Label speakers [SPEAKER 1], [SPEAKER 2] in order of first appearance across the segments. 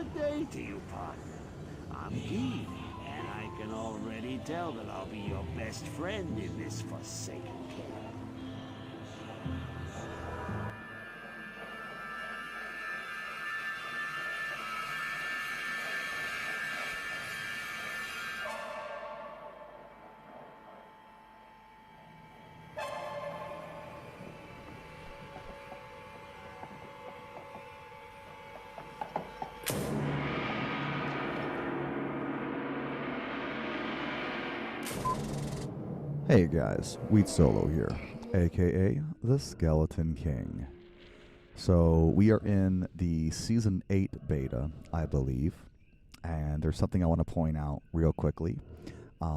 [SPEAKER 1] Good day to you, partner. I'm keen, and I can already tell that I'll be your best friend in this forsaken camp.
[SPEAKER 2] Hey guys, Wheat Solo here, aka the Skeleton King. So we are in the Season 8 beta, I believe, and there's something I want to point out real quickly.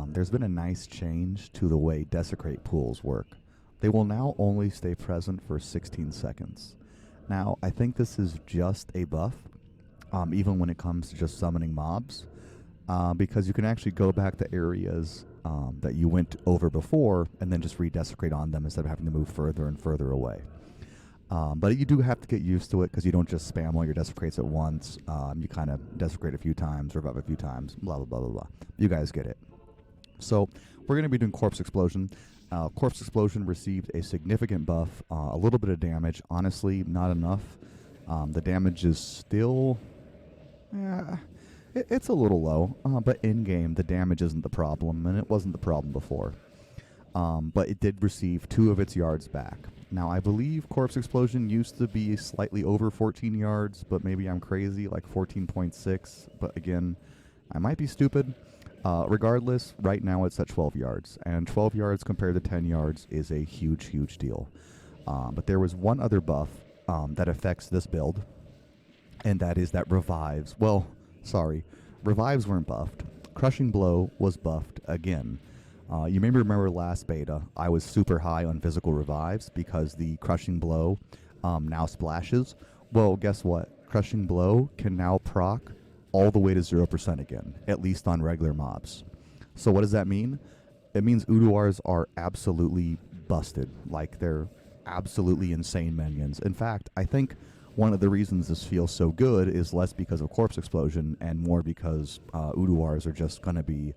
[SPEAKER 2] There's been a nice change to the way Desecrate pools work. They will now only stay present for 16 seconds. Now, I think this is just a buff, even when it comes to just summoning mobs, because you can actually go back to areas that you went over before and then just redesecrate on them instead of having to move further and further away. But you do have to get used to it because you don't just spam all your desecrates at once. You kind of desecrate a few times, revive a few times, blah, blah, blah, blah, blah. You guys get it. So we're going to be doing Corpse Explosion. Corpse Explosion received a significant buff, a little bit of damage. Honestly, not enough. The damage is still... it's a little low, but in-game, the damage isn't the problem, and it wasn't the problem before. But it did receive 2 of its yards back. Now, I believe Corpse Explosion used to be slightly over 14 yards, but maybe I'm crazy, like 14.6. But again, I might be stupid. Regardless, right now it's at 12 yards, and 12 yards compared to 10 yards is a huge, huge deal. But there was one other buff that affects this build, and that is that revives. Well, sorry, revives weren't buffed. Crushing Blow was buffed again. You may remember last beta, I was super high on physical revives because the Crushing Blow now splashes. Well, guess what? Crushing Blow can now proc all the way to 0% again, at least on regular mobs. So what does that mean? It means Uduars are absolutely busted. Like, they're absolutely insane minions. In fact, I think one of the reasons this feels so good is less because of Corpse Explosion and more because Uduars are just going to be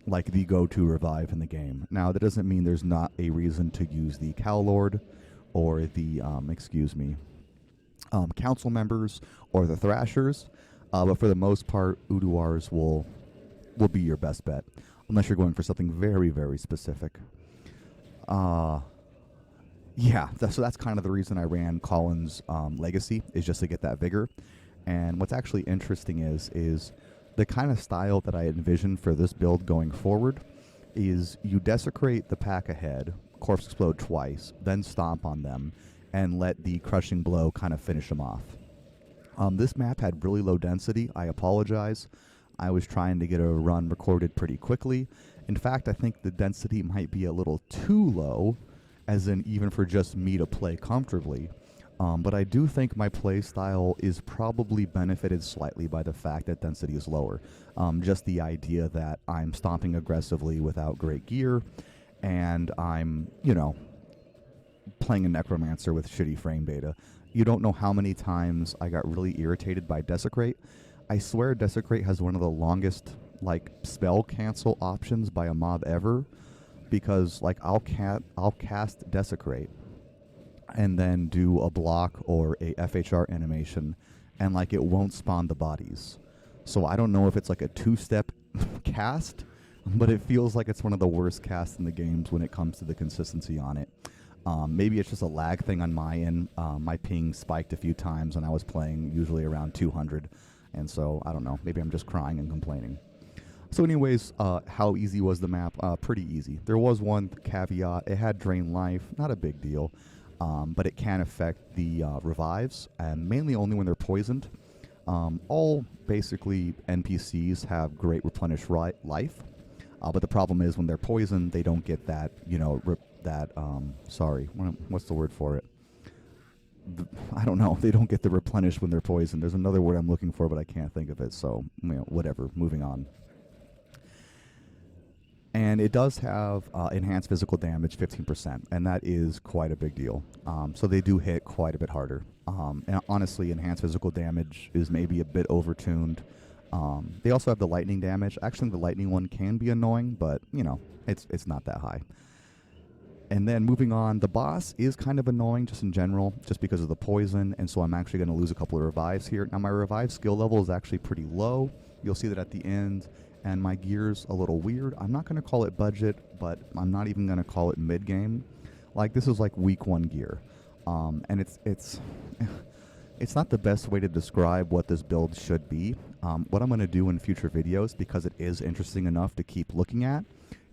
[SPEAKER 2] like the go-to revive in the game. Now, that doesn't mean there's not a reason to use the Cow Lord or the, council members or the Thrashers, but for the most part, Uduars will be your best bet, unless you're going for something very, very specific. So that's kind of the reason I ran Colin's Legacy, is just to get that vigor. And what's actually interesting is the kind of style that I envisioned for this build going forward is you desecrate the pack ahead, Corpse Explode twice, then stomp on them, and let the Crushing Blow kind of finish them off. This map had really low density. I apologize. I was trying to get a run recorded pretty quickly. In fact, I think the density might be a little too low, as in even for just me to play comfortably. But I do think my play style is probably benefited slightly by the fact that density is lower. Just the idea that I'm stomping aggressively without great gear, and I'm, playing a Necromancer with shitty frame data. You don't know how many times I got really irritated by Desecrate. I swear Desecrate has one of the longest, spell cancel options by a mob ever, because, I'll cast Desecrate and then do a block or a FHR animation, and it won't spawn the bodies. So I don't know if it's a 2-step cast, but it feels like it's one of the worst casts in the games when it comes to the consistency on it. Maybe it's just a lag thing on my end. My ping spiked a few times and I was playing usually around 200, and so I don't know, maybe I'm just crying and complaining. So anyways, how easy was the map? Pretty easy. There was one caveat. It had drain life, not a big deal. But it can affect the revives, and mainly only when they're poisoned. All basically NPCs have great replenish life, but the problem is when they're poisoned, they don't get that, what's the word for it? I don't know. They don't get the replenish when they're poisoned. There's another word I'm looking for, but I can't think of it, so, whatever. Moving on. And it does have enhanced physical damage 15%, and that is quite a big deal. So they do hit quite a bit harder. And honestly, enhanced physical damage is maybe a bit overtuned. They also have the lightning damage. Actually, the lightning one can be annoying, but you know, it's not that high. And then moving on, the boss is kind of annoying just in general, just because of the poison, and so I'm actually going to lose a couple of revives here. Now my revive skill level is actually pretty low. You'll see that at the end, and my gear's a little weird. I'm not going to call it budget, but I'm not even going to call it mid-game. Like, this is like week 1 gear. And it's it's not the best way to describe what this build should be. What I'm going to do in future videos, because it is interesting enough to keep looking at,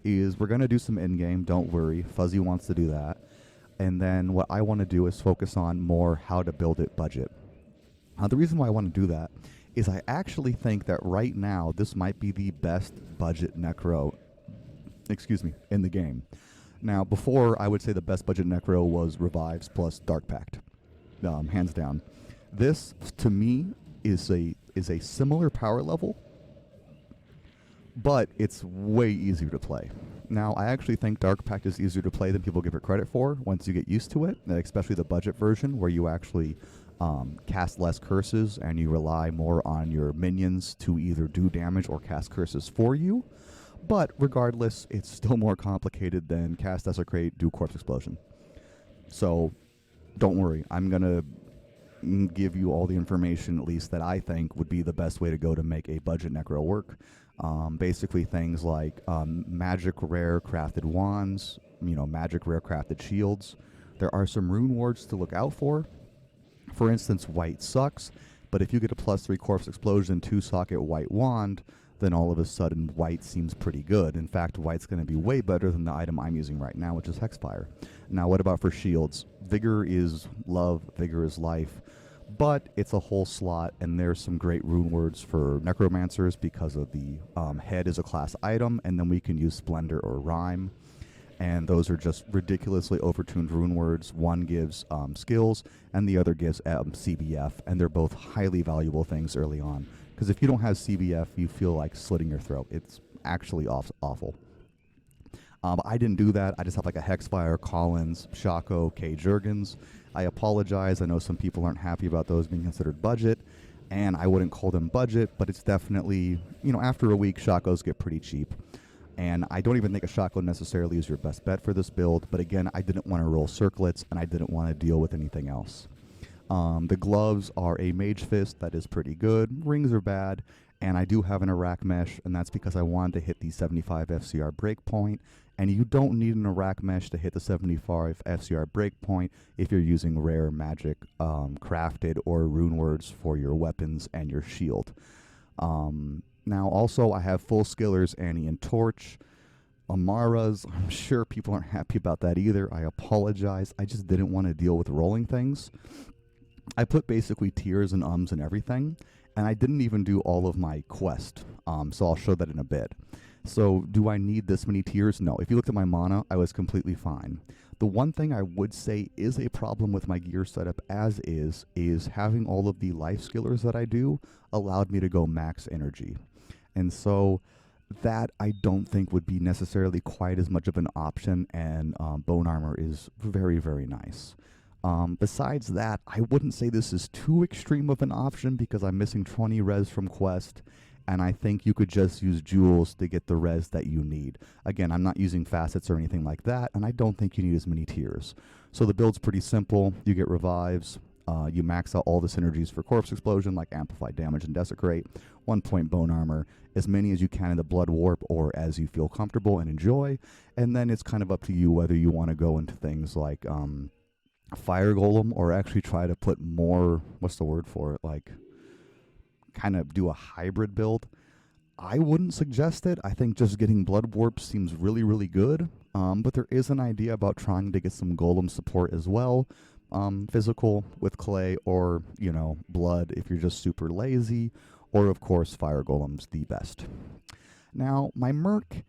[SPEAKER 2] is we're going to do some in-game, don't worry. Fuzzy wants to do that. And then what I want to do is focus on more how to build it budget. The reason why I want to do that is I actually think that right now this might be the best budget Necro, in the game. Now, before, I would say the best budget Necro was Revives plus Dark Pact, hands down. This, to me, is a similar power level, but it's way easier to play. Now, I actually think Dark Pact is easier to play than people give it credit for once you get used to it, especially the budget version where you actually cast less curses and you rely more on your minions to either do damage or cast curses for you. But regardless, it's still more complicated than cast Desecrate, do Corpse Explosion. So don't worry, I'm going to give you all the information, at least that I think would be the best way to go to make a budget Necro work. Basically things like magic rare crafted wands, magic rare crafted shields. There are some rune wards to look out for. For instance, white sucks, but if you get a +3 Corpse Explosion 2-socket white wand, then all of a sudden white seems pretty good. In fact, white's going to be way better than the item I'm using right now, which is Hexfire. Now, what about for shields? Vigor is love, Vigor is life, but it's a whole slot, and there's some great rune words for necromancers because of the head is a class item, and then we can use Splendor or Rhyme. And those are just ridiculously overtuned rune words. One gives skills, and the other gives CBF, and they're both highly valuable things early on. Because if you don't have CBF, you feel like slitting your throat. It's actually awful. I didn't do that. I just have like a Hexfire, Collins, Shaco, K. Jurgens. I apologize. I know some people aren't happy about those being considered budget, and I wouldn't call them budget, but it's definitely, after a week, Shacos get pretty cheap. And I don't even think a Shaco necessarily is your best bet for this build, but again, I didn't want to roll circlets, and I didn't want to deal with anything else. The gloves are a Mage Fist that is pretty good. Rings are bad, and I do have an Iraq Mesh, and that's because I wanted to hit the 75 FCR breakpoint, and you don't need an Iraq Mesh to hit the 75 FCR breakpoint if you're using rare magic crafted or rune words for your weapons and your shield. Now, also, I have full skillers Annie and Torch. Amaras, I'm sure people aren't happy about that either. I apologize. I just didn't want to deal with rolling things. I put basically tiers and ums and everything, and I didn't even do all of my quest, so I'll show that in a bit. So do I need this many tiers? No. If you looked at my mana, I was completely fine. The one thing I would say is a problem with my gear setup as is having all of the life skillers that I do allowed me to go max energy. And so that I don't think would be necessarily quite as much of an option, and bone armor is very, very nice. Besides that, I wouldn't say this is too extreme of an option because I'm missing 20 res from quest, and I think you could just use jewels to get the res that you need. Again, I'm not using facets or anything like that, and I don't think you need as many tiers. So the build's pretty simple. You get revives. You max out all the synergies for Corpse Explosion, like Amplified Damage and Desecrate, 1 point Bone Armor, as many as you can in the Blood Warp or as you feel comfortable and enjoy, and then it's kind of up to you whether you want to go into things like Fire Golem or actually try to put more, what's the word for it, like kind of do a hybrid build. I wouldn't suggest it. I think just getting Blood Warp seems really, really good, but there is an idea about trying to get some Golem support as well. Physical with clay or, blood if you're just super lazy, or of course Fire Golem's the best. Now, my Merc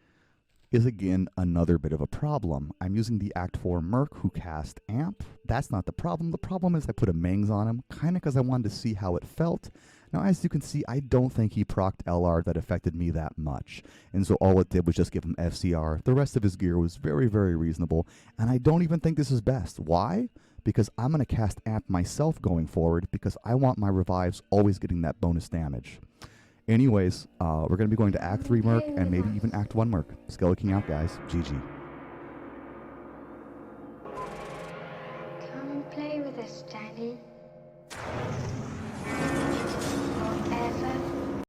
[SPEAKER 2] is again another bit of a problem. I'm using the Act 4 Merc who cast Amp. That's not the problem. The problem is I put a Mangs on him, kind of because I wanted to see how it felt. Now, as you can see, I don't think he procced LR that affected me that much, and so all it did was just give him FCR. The rest of his gear was very, very reasonable, and I don't even think this is best. Why? Because I'm going to cast Amp myself going forward, because I want my revives always getting that bonus damage. Anyways, we're going to be going to Act 3 Merc, and maybe even Act 1 Merc. Skelly King out, guys. GG.
[SPEAKER 3] Come play with us,